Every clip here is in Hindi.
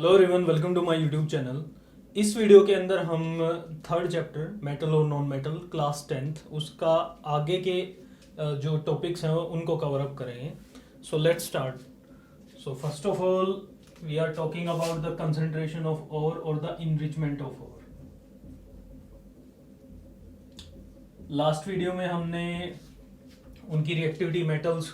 Hello everyone, welcome to my YouTube channel. इस वीडियो के अंदर हम थर्ड चैप्टर मेटल और नॉन मेटल क्लास 10th उसका आगे के जो टॉपिक्स हैं उनको कवर अप करेंगे। So let's start. So first of all we are talking about the concentration of ore और the enrichment of ore. Last video में हमने उनकी रिएक्टिविटी मेटल्स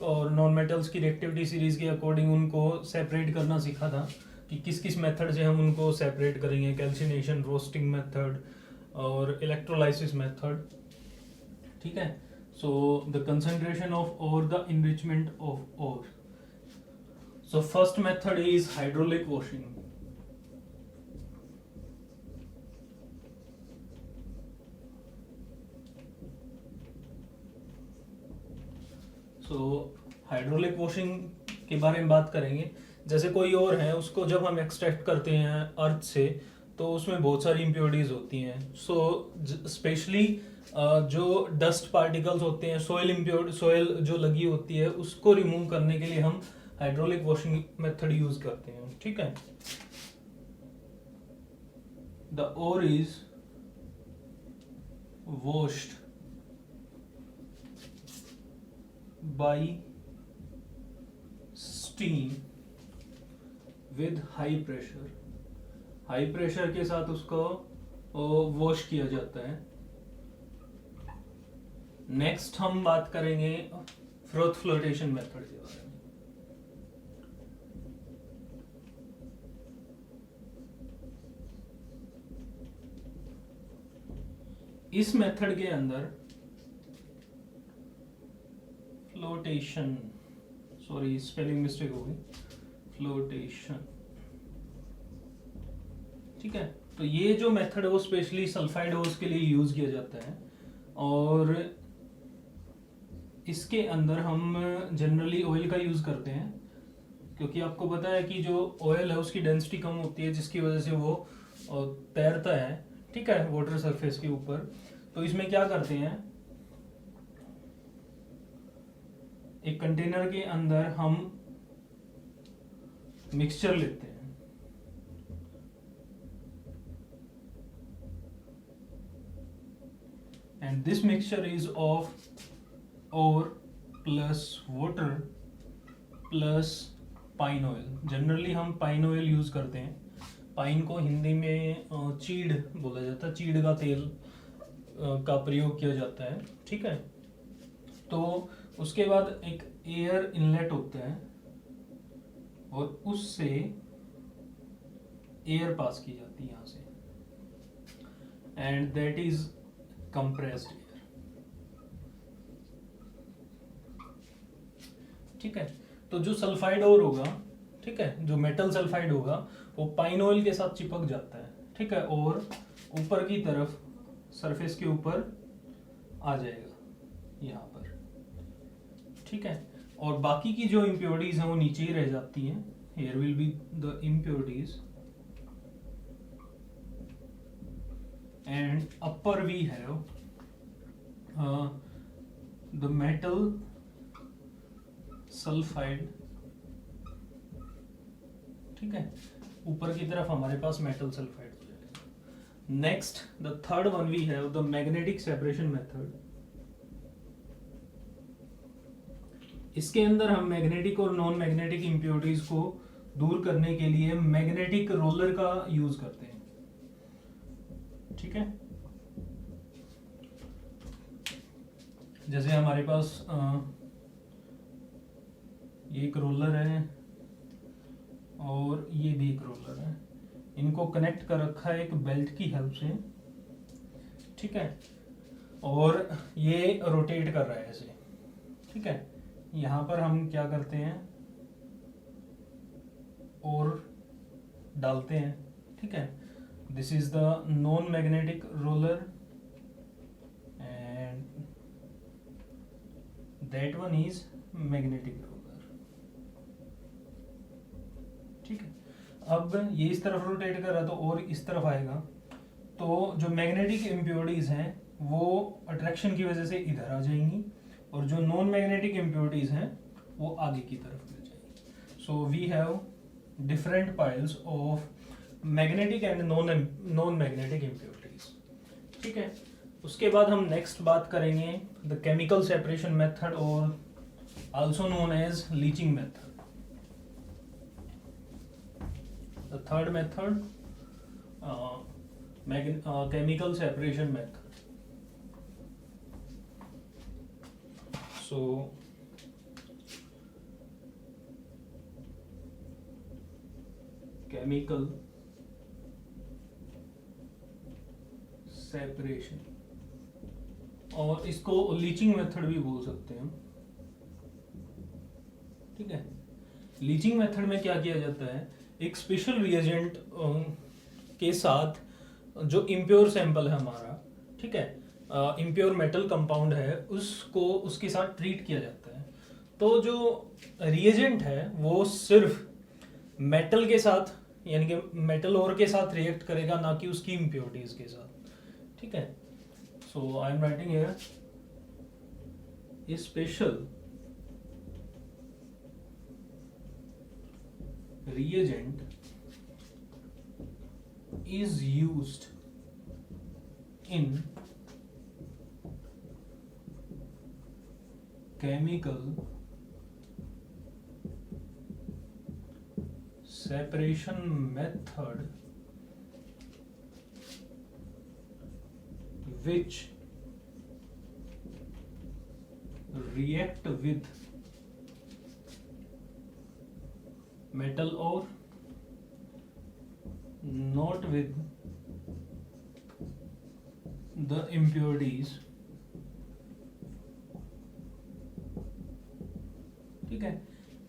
और नॉन मेटल्स की रिएक्टिविटी सीरीज के अकॉर्डिंग उनको सेपरेट करना सीखा था कि किस किस मेथड से हम उनको सेपरेट करेंगे, कैल्सिनेशन, रोस्टिंग मेथड और इलेक्ट्रोलाइसिस मेथड। ठीक है। So the concentration of ore, the enrichment of ore. So first method is hydraulic washing. Hydraulic washing के बारे में बात करेंगे। जैसे कोई और है, उसको जब हम एक्सट्रैक्ट करते हैं अर्थ से तो उसमें बहुत सारी इम्प्योरिटीज होती हैं। स्पेशली जो डस्ट पार्टिकल्स होते हैं, सॉइल जो लगी होती है उसको रिमूव करने के लिए हम हाइड्रोलिक वॉशिंग मेथड यूज करते हैं। ठीक है। The ore is washed by steam with high pressure. High pressure के साथ उसको वॉश किया जाता है। नेक्स्ट हम बात करेंगे फ्रोथ फ्लोटेशन मेथड के बारे में। इस मेथड के अंदर फ्लोटेशन, सॉरी स्पेलिंग मिस्टेक हो गई, फ्लोटेशन। ठीक है। तो ये जो मेथड है वो स्पेशली सल्फाइड ओर्स के लिए यूज किया जाता है और इसके अंदर हम जनरली ऑयल का यूज करते हैं, क्योंकि आपको पता है कि जो ऑयल है उसकी डेंसिटी कम होती है, जिसकी वजह से वो तैरता है। ठीक है, वाटर सरफेस के ऊपर। तो इसमें क्या करते हैं, एक कंटेनर के अंदर हम मिक्सचर लेते हैं and this mixture is of ore plus water plus pine oil. Generally हम पाइन ऑयल यूज करते हैं। पाइन को हिंदी में चीड़ बोला जाता है, चीड़ का तेल का प्रयोग किया जाता है। ठीक है। तो उसके बाद एक एयर इनलेट होता है और उससे एयर पास की जाती है यहां से, and that is compressed air. ठीक है। तो जो सल्फाइड ओर होगा, ठीक है, जो मेटल सल्फाइड होगा वो पाइन ऑयल के साथ चिपक जाता है। ठीक है। और ऊपर की तरफ सरफेस के ऊपर आ जाएगा यहां पर। ठीक है। और बाकी की जो इम्प्योरिटीज हैं वो नीचे ही रह जाती हैं। Here will be the impurities and upper we have the metal sulphide. ठीक है। ऊपर की तरफ हमारे पास मेटल सल्फाइड हो जाएगा। Next the third one we have the magnetic separation method. इसके अंदर हम मैग्नेटिक और नॉन मैग्नेटिक इम्प्योरिटीज को दूर करने के लिए मैग्नेटिक रोलर का यूज करते हैं। ठीक है। जैसे हमारे पास ये एक रोलर है और ये भी एक रोलर है, इनको कनेक्ट कर रखा है एक बेल्ट की हेल्प से। ठीक है। और ये रोटेट कर रहा है ऐसे। ठीक है। यहां पर हम क्या करते हैं, और डालते हैं। ठीक है। This is the non magnetic roller and that one is magnetic roller. ठीक है। अब ये इस तरफ रोटेट कर रहा है तो और इस तरफ आएगा, तो जो मैग्नेटिक इम्प्योरिटीज हैं वो अट्रैक्शन की वजह से इधर आ जाएंगी और जो नॉन मैग्नेटिक इम्प्योरिटीज हैं वो आगे की तरफ गिर जाएंगी। So we have different piles of magnetic and non magnetic impurities. ठीक है, उसके बाद हम नेक्स्ट बात करेंगे द केमिकल सेपरेशन मेथड और also known as leaching method. The third method chemical separation method. So chemical separation, और इसको लीचिंग मेथड भी बोल सकते हैं. ठीक है, लीचिंग मेथड में क्या किया जाता है, एक स्पेशल रिएजेंट के साथ जो इम्प्योर सैंपल है हमारा, ठीक है, इम्प्योर मेटल कंपाउंड है, उसको उसके साथ ट्रीट किया जाता है. तो जो रिएजेंट है वो सिर्फ मेटल के साथ, यानी कि मेटल ओर के साथ रिएक्ट करेगा, ना कि उसकी इम्प्योरिटीज के साथ. ठीक है, so I am writing here a special reagent is used in chemical separation method which react with metal ore, not with the impurities. ठीक है,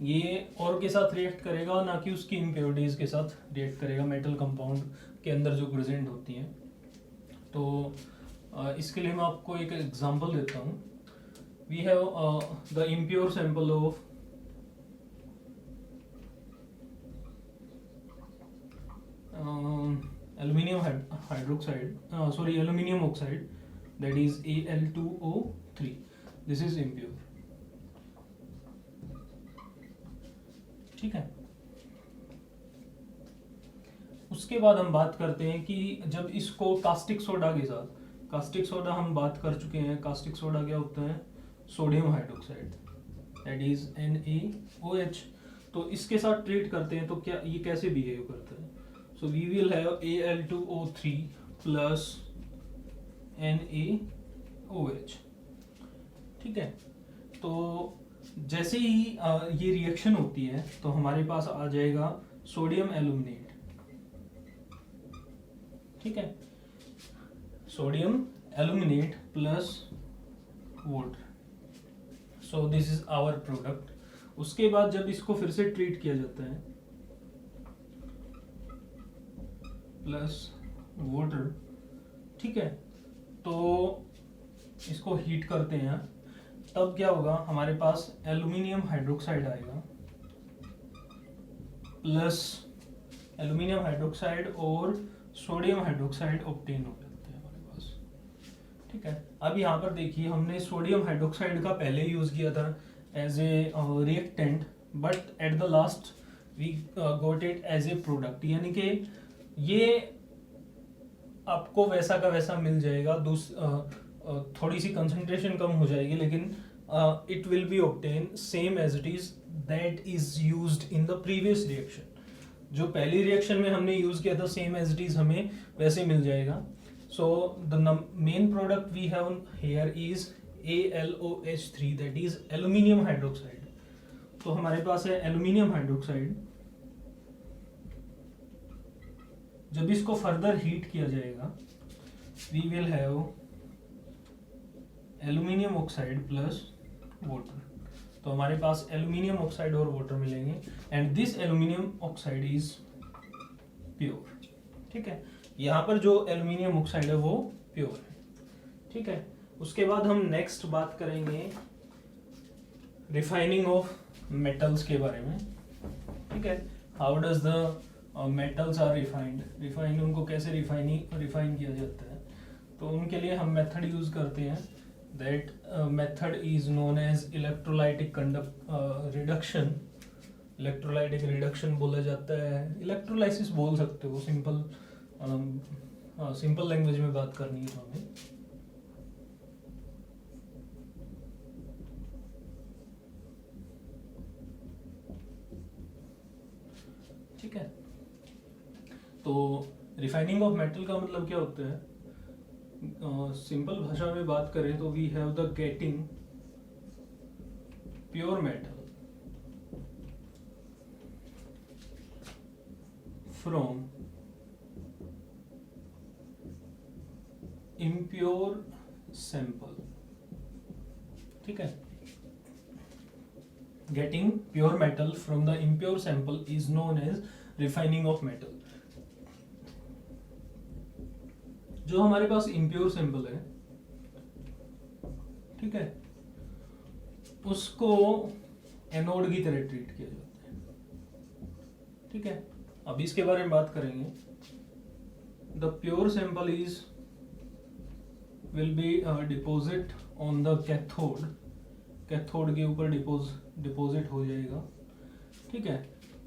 ये और के साथ रिएक्ट करेगा, ना कि उसकी इम्प्योरिटीज के साथ रिएक्ट करेगा, मेटल कंपाउंड के अंदर जो प्रेजेंट होती हैं. तो इसके लिए मैं आपको एक एग्जांपल देता हूँ. We have the impure sample of aluminum aluminum oxide, that is Al2O3. this is impure. ठीक है, उसके बाद हम बात करते हैं कि जब इसको कास्टिक सोडा के साथ, कास्टिक सोडा हम बात कर चुके हैं, कास्टिक सोडा क्या होता है, sodium hydroxide, that is NaOH. तो इसके साथ ट्रीट करते हैं तो क्या ये कैसे बिहेव करता है. So we will have Al2O3 plus NaOH. ठीक है, तो जैसे ही ये रिएक्शन होती है तो हमारे पास आ जाएगा सोडियम एल्यूमिनेट. ठीक है, sodium aluminate plus water. So this is our product. उसके बाद जब इसको फिर से ट्रीट किया जाता है प्लस वाटर, ठीक है, तो इसको हीट करते हैं, तब क्या होगा, हमारे पास एल्यूमिनियम हाइड्रोक्साइड आएगा, प्लस एल्यूमिनियम हाइड्रोक्साइड और सोडियम हाइड्रोक्साइड ऑब्टेन हो जाते हैं हमारे पास. ठीक है, अब यहाँ पर देखिए हमने सोडियम हाइड्रोक्साइड का पहले यूज किया था as a reactant, but at the last we got it as a product. यानी कि ये आपको वैसा का वैसा मिल जाएगा, थोड़ी सी कंसंट्रेशन कम हो जाएगी, लेकिन it will be obtain same as it is that is used in the previous reaction. जो पहली रिएक्शन में हमने यूज किया था सेम एज इट इज हमें वैसे मिल जाएगा. So the main product we have here is AlOH3, that is aluminium hydroxide. तो हमारे पास है एल्यूमिनियम हाइड्रोक्साइड. जब इसको फर्दर हीट किया जाएगा we will have aluminium oxide plus water. तो हमारे पास एल्यूमिनियम ऑक्साइड और वाटर मिलेंगे, and this aluminium oxide is pure. ठीक है, यहाँ पर जो एल्यूमिनियम ऑक्साइड है वो प्योर है. ठीक है, उसके बाद हम नेक्स्ट बात करेंगे रिफाइनिंग ऑफ मेटल्स के बारे में. ठीक है, how does the metals are refined, उनको कैसे रिफाइन किया जाता है. तो उनके लिए हम मेथड यूज करते हैं, that method is known as electrolytic reduction electrolytic reduction बोला जाता है, इलेक्ट्रोलाइसिस बोल सकते हो, सिंपल सिंपल लैंग्वेज में बात करनी है तो हमें। ठीक है, तो रिफाइनिंग ऑफ मेटल का मतलब क्या होता है? सिंपल भाषा में बात करें तो we have the getting pure metal from impure sample. ठीक है, getting pure metal from the impure sample is known as refining of metal. जो हमारे पास इम्प्योर सैंपल है, ठीक है, उसको एनोड की तरह ट्रीट किया जाता है। ठीक है, अब इसके बारे में बात करेंगे। The pure sample is will be deposit on the cathode, cathode के ऊपर डिपोजिट हो जाएगा। ठीक है,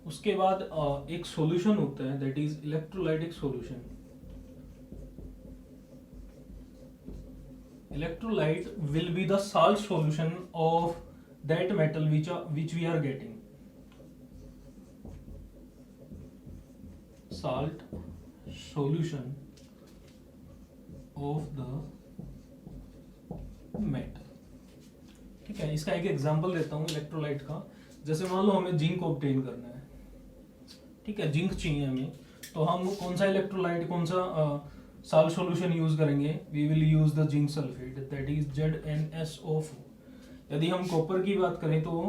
उसके बाद एक सॉल्यूशन होता है that is electrolytic solution. Electrolyte will be the salt solution of that metal which we are getting. Salt solution of the metal. ठीक है, इसका एक एग्जांपल देता हूँ इलेक्ट्रोलाइट का। जैसे मान लो हमें जिंक ऑब्टेन करना है, ठीक है, जिंक चाहिए हमें, तो हम कौन सा इलेक्ट्रोलाइट, कौन सा साल्ट सॉल्यूशन यूज करेंगे? We will use the zinc sulphate, that is ZnSO4। यदि हम कॉपर की बात करें तो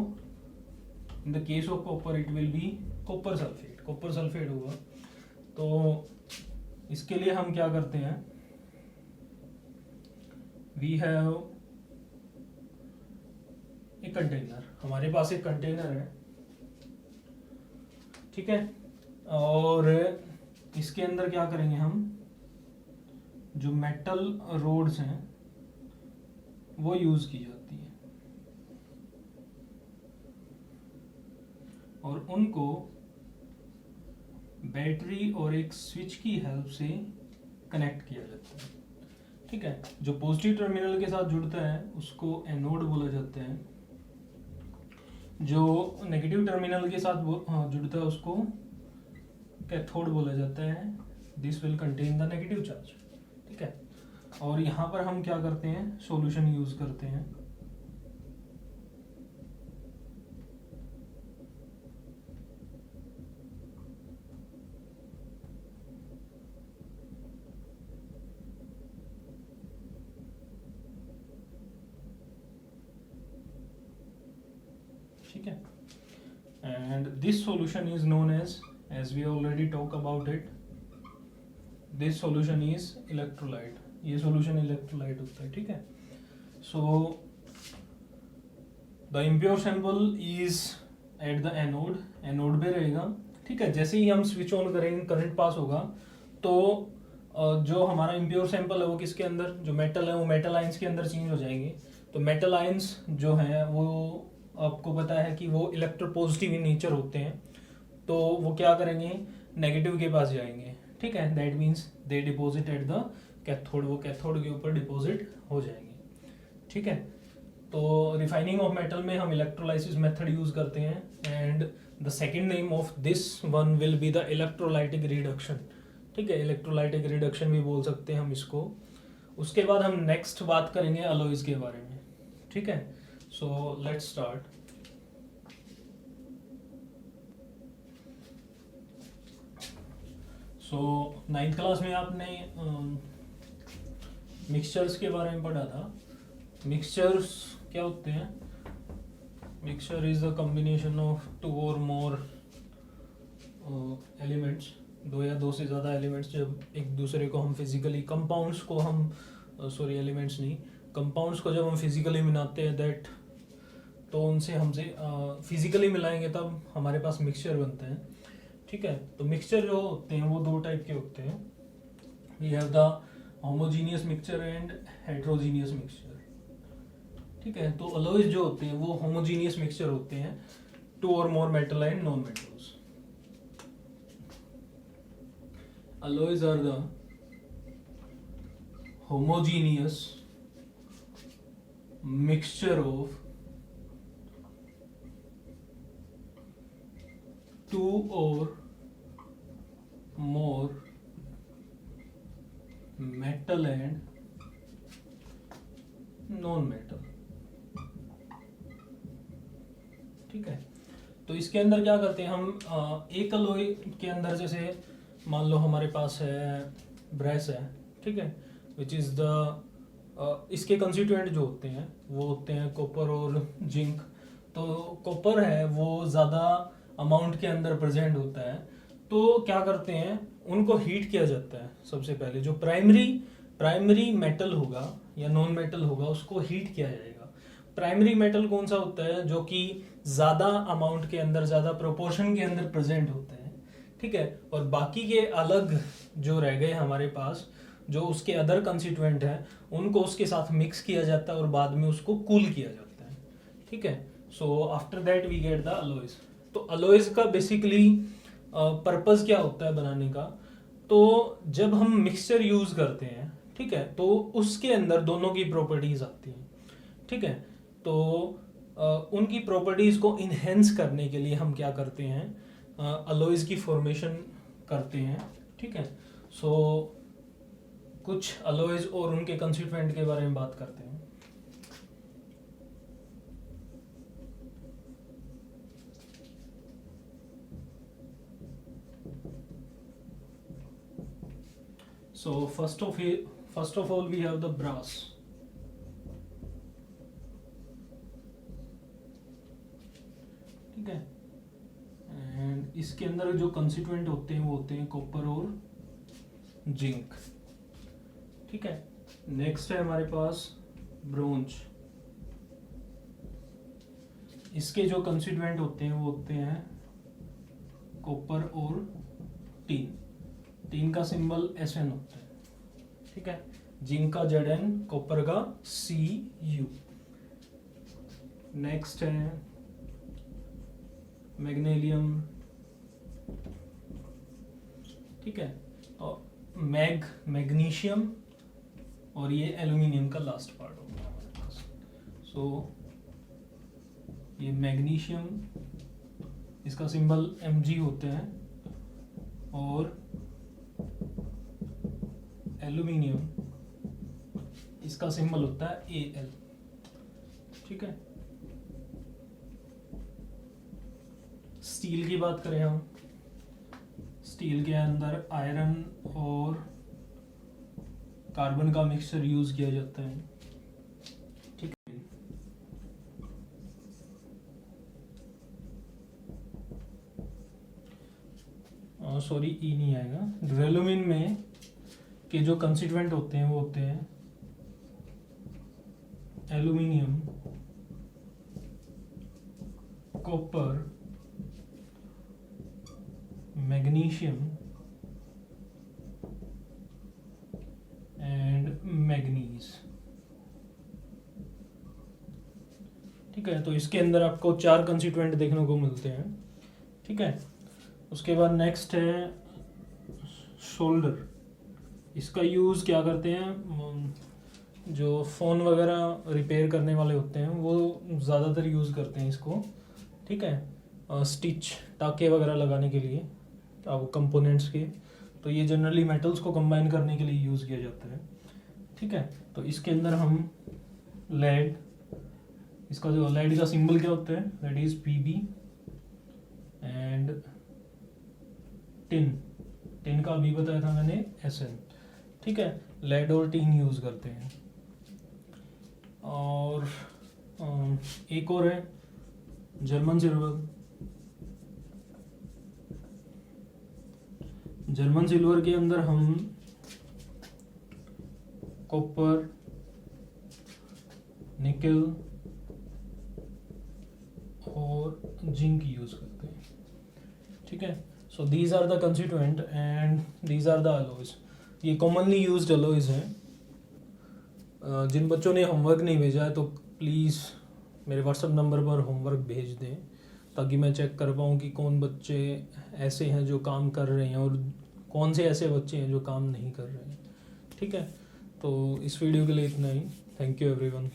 in the case of copper it will be copper sulphate, copper sulphate होगा। तो इसके लिए हम क्या करते हैं? वी हैव ए कंटेनर, हमारे पास एक कंटेनर है, ठीक है, और इसके अंदर क्या करेंगे हम? जो मेटल रोड्स हैं वो यूज की जाती है और उनको बैटरी और एक स्विच की हेल्प से कनेक्ट किया जाता है। ठीक है, जो पॉजिटिव टर्मिनल के साथ जुड़ता है उसको एनोड बोला जाता है, जो नेगेटिव टर्मिनल के साथ जुड़ता है उसको कैथोड बोला जाता है। This will contain the negative charge. ठीक है, और यहाँ पर हम क्या करते हैं? सॉल्यूशन यूज करते हैं। ठीक है, and this solution is known as we already talk about it, this solution is electrolyte. ये सॉल्यूशन इलेक्ट्रोलाइट होता है। ठीक है, so the impure sample is at the anode, anode पे रहेगा। ठीक है, जैसे ही हम स्विच ऑन करेंगे करंट पास होगा तो जो हमारा इम्प्योर सैंपल है वो किसके अंदर, जो मेटल है वो मेटल आयंस के अंदर चेंज हो जाएंगे। तो मेटल आयंस जो हैं वो आपको पता है कि वो इलेक्ट्रोपॉजिटिव इन नेचर होते हैं, तो वो क्या करेंगे? नेगेटिव के पास जाएंगे। ठीक है, that means they deposit at the cathode, वो कैथोड के ऊपर डिपोजिट हो जाएंगे। ठीक है, तो रिफाइनिंग ऑफ मेटल में हम इलेक्ट्रोलाइसिस मेथड यूज करते हैं and the second name of this one will be the electrolytic reduction. ठीक है, इलेक्ट्रोलाइटिक रिडक्शन भी बोल सकते हैं हम इसको। उसके बाद हम नेक्स्ट बात करेंगे अलॉयज के बारे में। ठीक है, सो let's start. So 9th class में आपने मिक्सचर्स के बारे में पढ़ा था। मिक्सचर्स क्या होते हैं? Mixture is the combination of 2 और मोर एलिमेंट्स, 2 या 2 से ज़्यादा एलिमेंट्स जब एक दूसरे को हम फिजिकली, कंपाउंड्स को हम सॉरी एलिमेंट्स नहीं, कंपाउंड्स को जब हम फिजिकली मिलाते हैं दैट, तो उनसे हमसे फिजिकली मिलाएंगे तब हमारे पास मिक्सचर बनते हैं। ठीक है, तो मिक्सचर जो होते हैं वो 2 टाइप के होते हैं। We have the homogeneous mixture and heterogeneous mixture. ठीक है, तो अलॉयज जो होते हैं वो होमोजीनियस मिक्सचर होते हैं। two or more metal and non-metals. Alloys are the homogeneous mixture of two or more metal and non-metal. ठीक है, तो इसके अंदर क्या करते हैं हम, एक अलॉय के अंदर जैसे मान लो हमारे पास है ब्रेस है, ठीक है, विच इज़ द इसके कंस्टिट्यूएंट जो होते हैं वो होते हैं कॉपर और जिंक। तो कॉपर है वो ज़्यादा अमाउंट के अंदर प्रेजेंट होता है, तो क्या करते हैं उनको हीट किया जाता है। सबसे पहले जो प्राइमरी मेटल होगा या नॉन मेटल होगा उसको हीट किया जाएगा। प्राइमरी मेटल कौन सा होता है, जो कि ज़्यादा अमाउंट के अंदर, ज़्यादा प्रोपोर्शन के अंदर प्रेजेंट होते हैं, ठीक है, और बाकी के अलग जो रह गए हमारे पास, जो उसके अदर कंस्टिट्यूएंट हैं, उनको उसके साथ मिक्स किया जाता है और बाद में उसको कूल किया जाता है, ठीक है। So after that we get the alloys. तो अलॉयज का बेसिकली पर्पस क्या होता है बनाने का, तो जब हम मिक्सचर यूज करते हैं, ठीक है, तो उसके अंदर दोनों की प्रॉपर्टीज आती हैं, ठीक है। तो उनकी प्रॉपर्टीज को इन्हेंस करने के लिए हम क्या करते हैं, अलॉयज की फॉर्मेशन करते हैं, ठीक है। सो कुछ अलॉयज और उनके कंस्टिट्यूएंट के बारे में बात करते हैं। So first of all we have the brass. ठीक है, एंड इसके अंदर जो कंस्टिट्यूएंट होते हैं वो होते हैं कॉपर और जिंक, ठीक है। नेक्स्ट है हमारे पास ब्रोंज। इसके जो कंस्टिट्यूएंट होते हैं वो होते हैं कॉपर और टीन। टीन का सिंबल Sn होता है, ठीक है। जिंक का Zn, कॉपर का Cu। नेक्स्ट है मैग्नीशियम, ठीक है, और मैग्नीशियम, और ये एल्यूमिनियम का लास्ट पार्ट होगा हमारे पास। सो ये मैग्नीशियम, इसका सिंबल Mg होते हैं, और एल्यूमिनियम इसका सिंबल होता है Al, ठीक है। स्टील की बात करें हम, स्टील के अंदर आयरन और कार्बन का मिक्सचर यूज किया जाता है, ठीक है। सॉरी ई नहीं आएगा। ड्यूरेलुमिन में के जो कंस्टिट्यूएंट होते हैं वो होते हैं aluminium, copper, magnesium and manganese, ठीक है। तो इसके अंदर आपको 4 कंस्टिट्यूएंट देखने को मिलते हैं, ठीक है। उसके बाद नेक्स्ट है शोल्डर। इसका यूज़ क्या करते हैं, जो फ़ोन वगैरह रिपेयर करने वाले होते हैं वो ज़्यादातर यूज़ करते हैं इसको, ठीक है, स्टिच, टाके वगैरह लगाने के लिए आपको कंपोनेंट्स के। तो ये जनरली मेटल्स को कंबाइन करने के लिए यूज़ किया जाता है, ठीक है। तो इसके अंदर हम लेड, इसका जो लेड का सिंबल क्या होता है, that is Pb, and tin का अभी बताया था मैंने Sn, ठीक है। लेड और टीन यूज करते हैं। और एक और है जर्मन सिल्वर। जर्मन सिल्वर के अंदर हम कॉपर, निकल और जिंक यूज करते हैं, ठीक है। So these are the constituent and these are the alloys. ये कॉमनली यूज्ड अलॉयज हैं। जिन बच्चों ने होमवर्क नहीं भेजा है तो प्लीज़ मेरे व्हाट्सएप नंबर पर होमवर्क भेज दें, ताकि मैं चेक कर पाऊँ कि कौन बच्चे ऐसे हैं जो काम कर रहे हैं और कौन से ऐसे बच्चे हैं जो काम नहीं कर रहे हैं। ठीक है, तो इस वीडियो के लिए इतना ही। Thank you everyone.